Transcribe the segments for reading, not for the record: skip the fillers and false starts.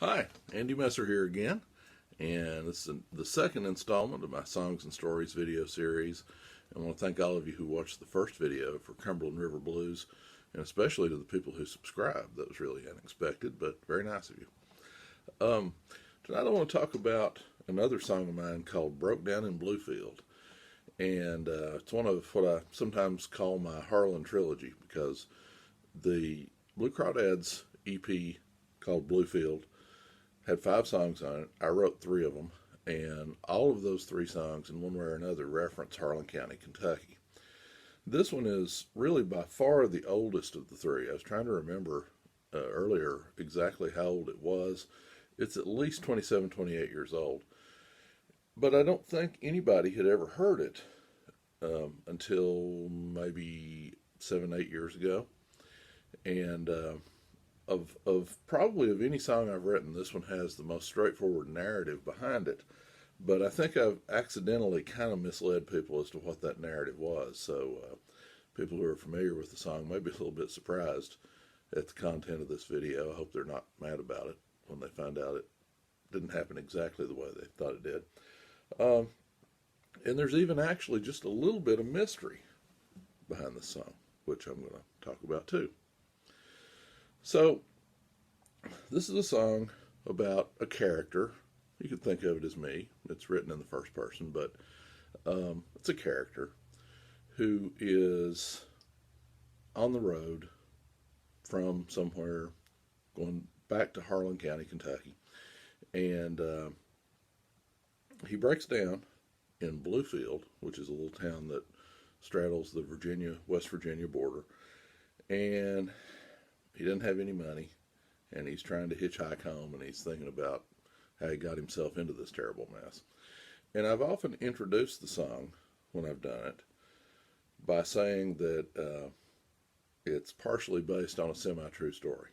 Hi, Andy Messer here again, and this is the second installment of my Songs and Stories video series. I want to thank all of you who watched the first video for Cumberland River Blues, and especially to the people who subscribed. That was really unexpected, but very nice of you. Tonight I want to talk about another song of mine called Broke Down in Bluefield, and it's one of what I sometimes call my Harlan trilogy because the Blue Crawdads EP called Bluefield had 5 songs on it. I wrote 3 of them, and all of those 3 songs, in one way or another, reference Harlan County, Kentucky. This one is really by far the oldest of the 3. I was trying to remember earlier exactly how old it was. It's at least 27, 28 years old. But I don't think anybody had ever heard it until maybe 7, 8 years ago. And of probably of any song I've written, this one has the most straightforward narrative behind it. But I think I've accidentally kind of misled people as to what that narrative was. So people who are familiar with the song may be a little bit surprised at the content of this video. I hope they're not mad about it when they find out it didn't happen exactly the way they thought it did. And there's even actually just a little bit of mystery behind the song, which I'm going to talk about too. So, this is a song about a character. You could think of it as me. It's written in the first person, but it's a character who is on the road from somewhere going back to Harlan County, Kentucky. And he breaks down in Bluefield, which is a little town that straddles the West Virginia border. And he doesn't have any money, and he's trying to hitchhike home, and he's thinking about how he got himself into this terrible mess. And I've often introduced the song when I've done it by saying that it's partially based on a semi-true story.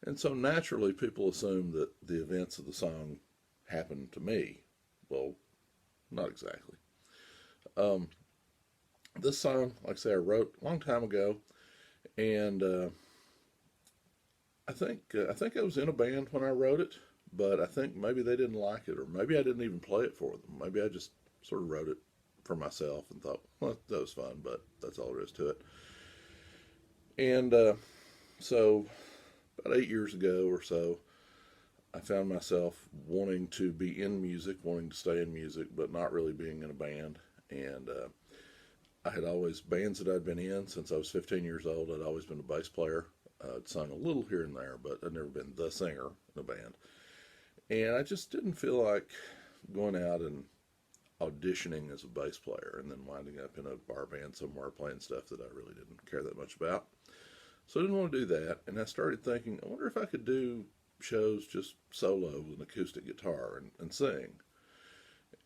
And so naturally people assume that the events of the song happened to me. Well, not exactly. This song, like I say, I wrote a long time ago, and I think I was in a band when I wrote it, but I think maybe they didn't like it, or maybe I didn't even play it for them. Maybe I just sort of wrote it for myself and thought, well, that was fun, but that's all there is to it. And so about 8 years ago or so, I found myself wanting to be in music, wanting to stay in music, but not really being in a band. And I had always, bands that I'd been in since I was 15 years old, I'd always been a bass player. I'd sung a little here and there, but I'd never been the singer in a band. And I just didn't feel like going out and auditioning as a bass player and then winding up in a bar band somewhere playing stuff that I really didn't care that much about. So I didn't want to do that. And I started thinking, I wonder if I could do shows just solo with an acoustic guitar and sing.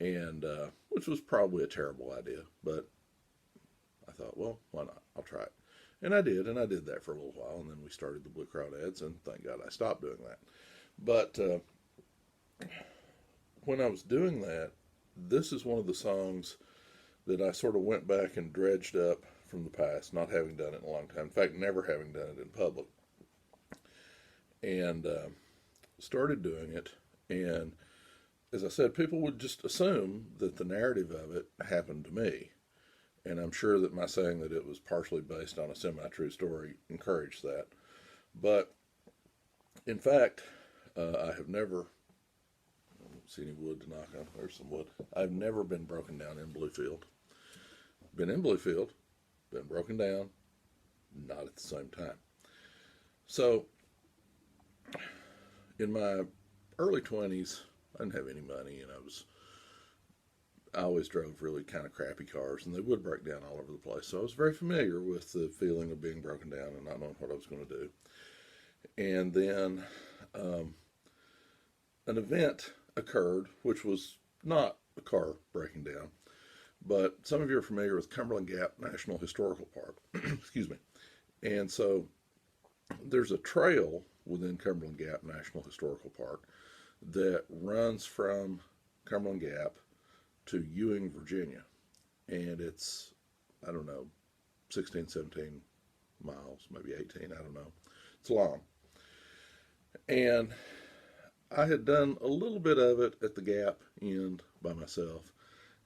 And which was probably a terrible idea, but I thought, well, why not? I'll try it. And I did that for a little while, and then we started the Blue Crawdads, and thank God I stopped doing that. But when I was doing that, this is one of the songs that I sort of went back and dredged up from the past, not having done it in a long time. In fact, never having done it in public. And started doing it, and as I said, people would just assume that the narrative of it happened to me. And I'm sure that my saying that it was partially based on a semi-true story encouraged that. But in fact, I have never, I don't see any wood to knock on, there's some wood. I've never been broken down in Bluefield. Been in Bluefield, been broken down, not at the same time. So in my early 20s, I didn't have any money, and I always drove really kind of crappy cars, and they would break down all over the place. So I was very familiar with the feeling of being broken down and not knowing what I was going to do. And then an event occurred, which was not a car breaking down, but some of you are familiar with Cumberland Gap National Historical Park. Excuse me. And so there's a trail within Cumberland Gap National Historical Park that runs from Cumberland Gap to Ewing, Virginia. And it's, I don't know, 16, 17 miles, maybe 18, I don't know. It's long. And I had done a little bit of it at the Gap end by myself,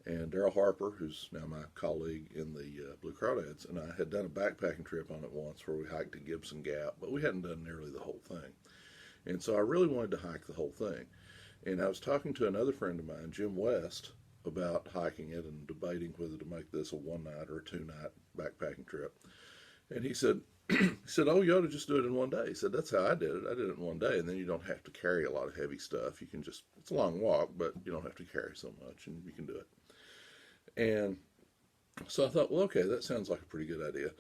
and Daryl Harper, who's now my colleague in the Blue Crawdads, and I had done a backpacking trip on it once where we hiked to Gibson Gap, but we hadn't done nearly the whole thing. And so I really wanted to hike the whole thing. And I was talking to another friend of mine, Jim West, about hiking it and debating whether to make this a one night or a 2 night backpacking trip. And he said, oh, you ought to just do it in one day. He said, that's how I did it. I did it in one day, and then you don't have to carry a lot of heavy stuff. You can just, it's a long walk, but you don't have to carry so much, and you can do it. And so I thought, well, okay, that sounds like a pretty good idea.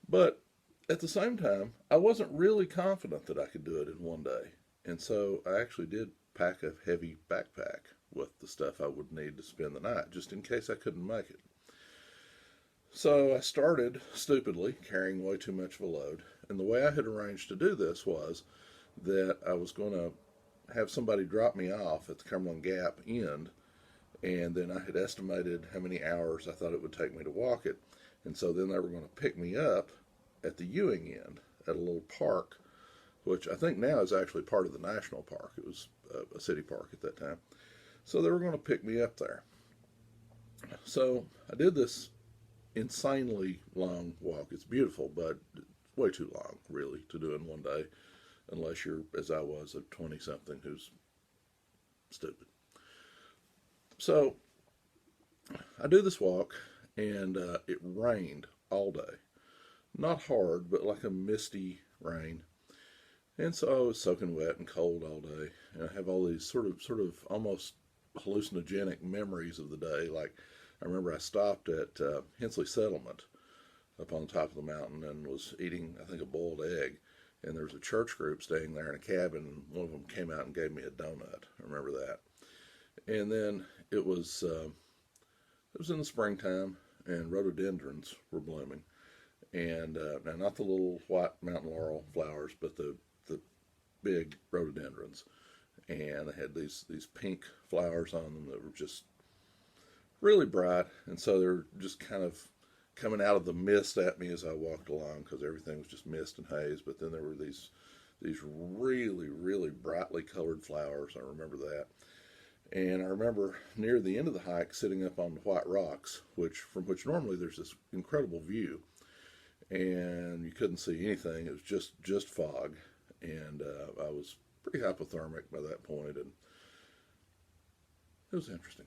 But at the same time, I wasn't really confident that I could do it in one day. And so I actually did pack a heavy backpack with the stuff I would need to spend the night, just in case I couldn't make it. So I started, stupidly, carrying way too much of a load. And the way I had arranged to do this was that I was going to have somebody drop me off at the Cumberland Gap end, and then I had estimated how many hours I thought it would take me to walk it. And so then they were going to pick me up at the Ewing end at a little park, which I think now is actually part of the national park. It was a city park at that time. So they were going to pick me up there. So I did this insanely long walk. It's beautiful, but it's way too long, really, to do in one day, unless you're, as I was, a 20-something who's stupid. So I do this walk, and it rained all day. Not hard, but like a misty rain. And so I was soaking wet and cold all day. And I have all these sort of almost hallucinogenic memories of the day. Like, I remember I stopped at Hensley Settlement up on the top of the mountain and was eating, I think, a boiled egg. And there was a church group staying there in a cabin, and one of them came out and gave me a donut. I remember that. And then it was in the springtime, and rhododendrons were blooming. And now, not the little white mountain laurel flowers, but the big rhododendrons. And they had these pink flowers on them that were just really bright. And so they were just kind of coming out of the mist at me as I walked along, because everything was just mist and haze. But then there were these really, really brightly colored flowers. I remember that. And I remember near the end of the hike sitting up on the white rocks, from which normally there's this incredible view. And you couldn't see anything. It was just fog. And I was pretty hypothermic by that point, and it was interesting.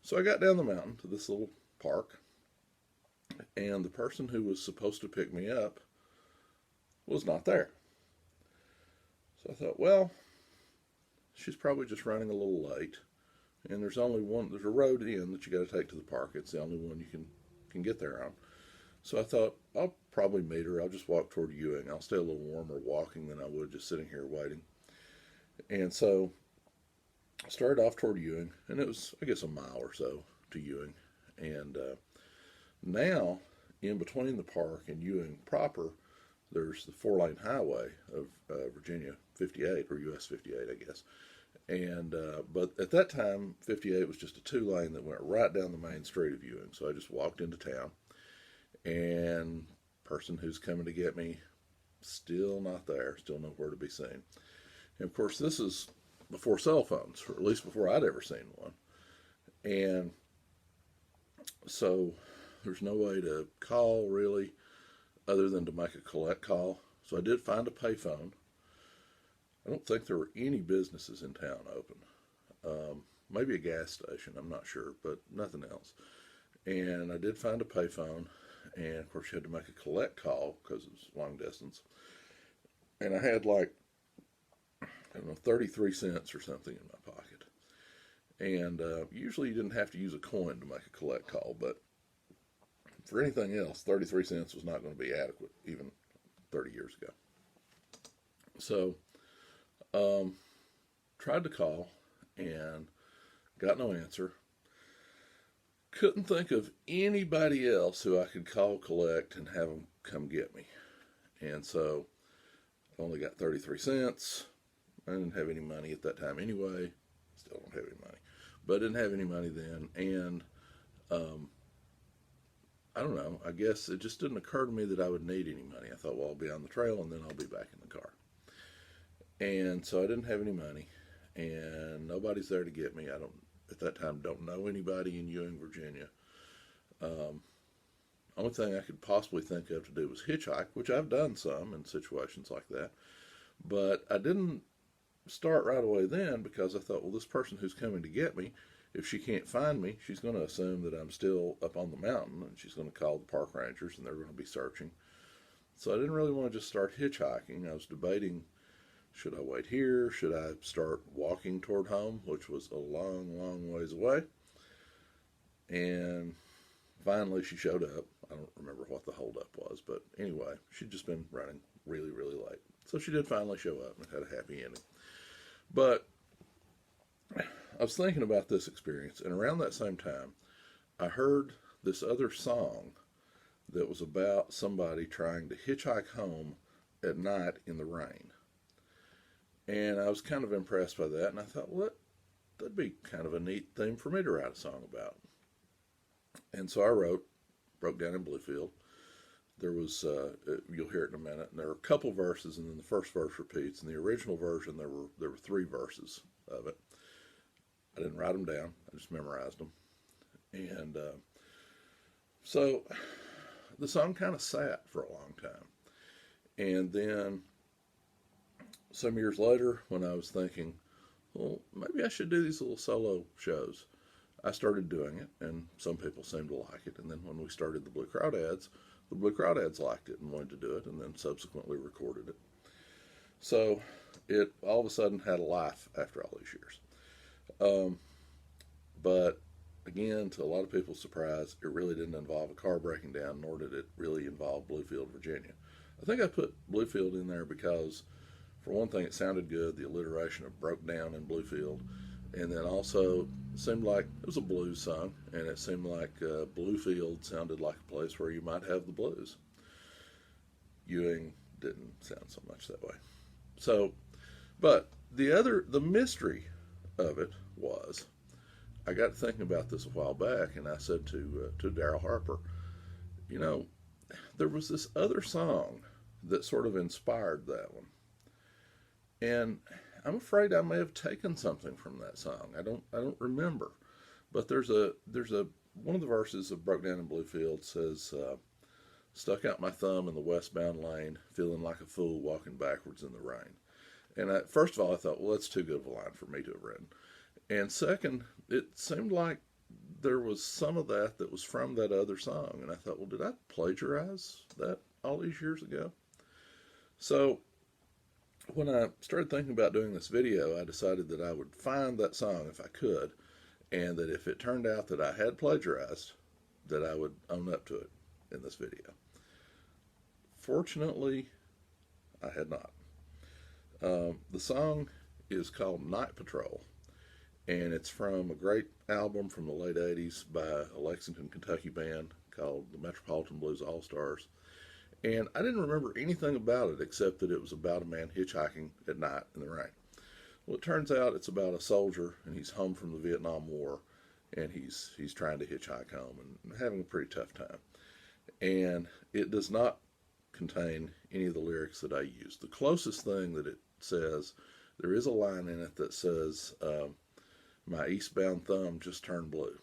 So I got down the mountain to this little park, and the person who was supposed to pick me up was not there. So I thought, well, she's probably just running a little late, and there's a road in that you got to take to the park. It's the only one you can get there on. So I thought, I'll probably meet her. I'll just walk toward Ewing. I'll stay a little warmer walking than I would just sitting here waiting. And so I started off toward Ewing, and it was, I guess, a mile or so to Ewing. And now, in between the park and Ewing proper, there's the 4-lane highway of Virginia 58, or US 58, I guess. And but at that time, 58 was just a 2-lane that went right down the main street of Ewing. So I just walked into town. And person who's coming to get me, still not there, still nowhere to be seen. And of course, this is before cell phones, or at least before I'd ever seen one. And so there's no way to call, really, other than to make a collect call. So I did find a payphone. I don't think there were any businesses in town open. Maybe a gas station, I'm not sure, but nothing else. And I did find a payphone. And of course, you had to make a collect call because it was long distance. And I had like, I don't know, 33 cents or something in my pocket. And usually you didn't have to use a coin to make a collect call, but for anything else, 33 cents was not going to be adequate, even 30 years ago. So, tried to call and got no answer. Couldn't think of anybody else who I could call, collect, and have them come get me. And so I only got 33 cents. I didn't have any money at that time anyway. Still don't have any money. But I didn't have any money then. And I don't know. I guess it just didn't occur to me that I would need any money. I thought, well, I'll be on the trail and then I'll be back in the car. And so I didn't have any money. and nobody's there to get me. I don't, at that time, don't know anybody in Ewing, Virginia. Only thing I could possibly think of to do was hitchhike, which I've done some in situations like that. But I didn't start right away then because I thought, well, this person who's coming to get me, if she can't find me, she's going to assume that I'm still up on the mountain, and she's going to call the park rangers, and they're going to be searching. So I didn't really want to just start hitchhiking. I was debating, should I wait here? Should I start walking toward home, which was a long, long ways away? And finally she showed up. I don't remember what the holdup was, but anyway, she'd just been running really, really late. So she did finally show up and had a happy ending. But I was thinking about this experience, and around that same time, I heard this other song that was about somebody trying to hitchhike home at night in the rain. And I was kind of impressed by that, and I thought, well, that'd be kind of a neat thing for me to write a song about. And so I broke down in Bluefield. There was, you'll hear it in a minute, and there were a couple verses, and then the first verse repeats. In the original version, there were 3 verses of it. I didn't write them down. I just memorized them. And so the song kind of sat for a long time. And then some years later, when I was thinking, well, maybe I should do these little solo shows, I started doing it, and some people seemed to like it. And then when we started the Blue Crawdads, the Blue Crawdads liked it and wanted to do it, and then subsequently recorded it. So it all of a sudden had a life after all these years. But again, to a lot of people's surprise, it really didn't involve a car breaking down, nor did it really involve Bluefield, Virginia. I think I put Bluefield in there because, for one thing, it sounded good, the alliteration of broke down in Bluefield. And then also, it seemed like it was a blues song, and it seemed like Bluefield sounded like a place where you might have the blues. Ewing didn't sound so much that way. So, but the mystery of it was, I got thinking about this a while back, and I said to Daryl Harper, you know, there was this other song that sort of inspired that one. And I'm afraid I may have taken something from that song. I don't remember, but there's one of the verses of Broke Down in Bluefield says, stuck out my thumb in the westbound lane, feeling like a fool walking backwards in the rain. And first of all, I thought, well, that's too good of a line for me to have written. And second, it seemed like there was some of that was from that other song. And I thought, well, did I plagiarize that all these years ago? So when I started thinking about doing this video, I decided that I would find that song if I could, and that if it turned out that I had plagiarized, that I would own up to it in this video. Fortunately, I had not. The song is called Night Patrol, and it's from a great album from the late 80s by a Lexington, Kentucky band called the Metropolitan Blues All-Stars. And I didn't remember anything about it except that it was about a man hitchhiking at night in the rain. Well, it turns out it's about a soldier, and he's home from the Vietnam War, and he's trying to hitchhike home and having a pretty tough time. And it does not contain any of the lyrics that I used. The closest thing that it says, there is a line in it that says, my eastbound thumb just turned blue.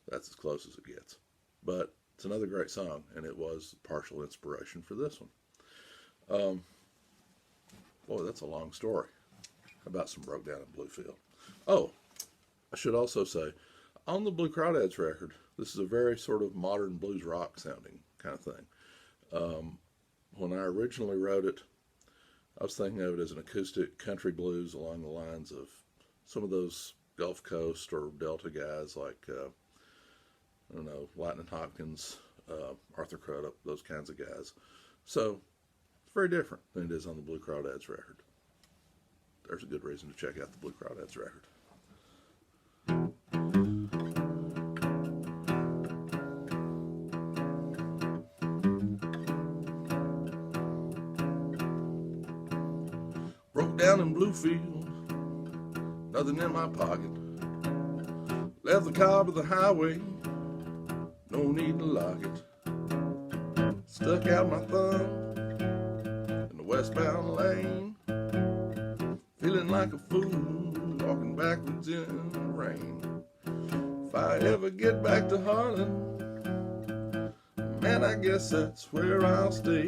That's as close as it gets. But it's another great song, and it was partial inspiration for this one. Boy, that's a long story. How about some Broke Down in Bluefield? Oh, I should also say, on the Blue Crawdads record, this is a very sort of modern blues rock sounding kind of thing. When I originally wrote it, I was thinking of it as an acoustic country blues along the lines of some of those Gulf Coast or Delta guys like I don't know, Lightning Hopkins, Arthur Crudup, those kinds of guys. So it's very different than it is on the Blue Crawdads record. There's a good reason to check out the Blue Crawdads record. Broke down in Bluefield, nothing in my pocket. Left the car to the highway, no need to lock it. Stuck out my thumb in the westbound lane, feeling like a fool walking backwards in the rain. If I ever get back to Harlan, man, I guess that's where I'll stay.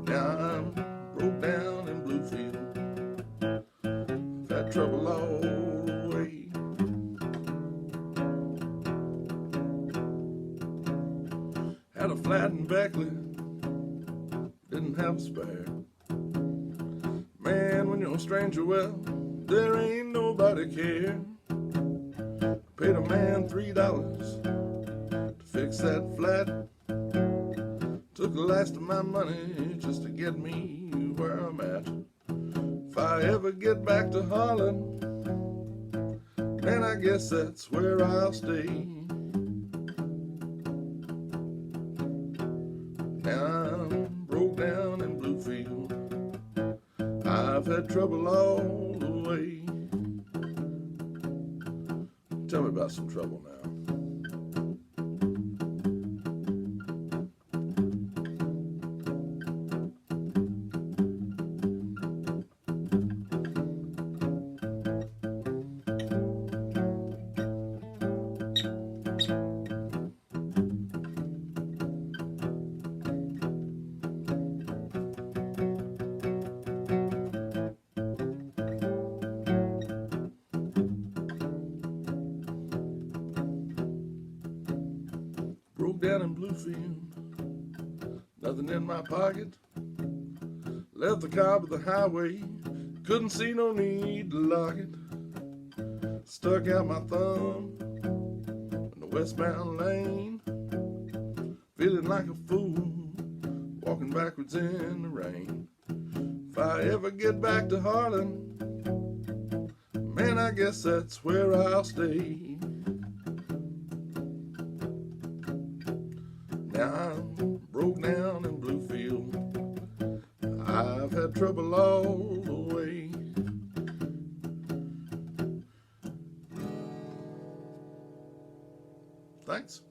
Now I'm broke down in Bluefield, I've had trouble all the way. Had a flat in Beckley, didn't have a spare. Man, when you're a stranger, well, there ain't nobody care. Paid a man $3 to fix that flat. Took the last of my money just to get me where I'm at. If I ever get back to Harlan, man, I guess that's where I'll stay. Now I'm broke down in Bluefield, I've had trouble all the way. Tell me about some trouble now. Broke down in Bluefield, nothing in my pocket. Left the car by the highway, couldn't see no need to lock it. Stuck out my thumb in the westbound lane, feeling like a fool, walking backwards in the rain. If I ever get back to Harlan, man, I guess that's where I'll stay. Now I'm broke down in Bluefield, I've had trouble all the way. Thanks.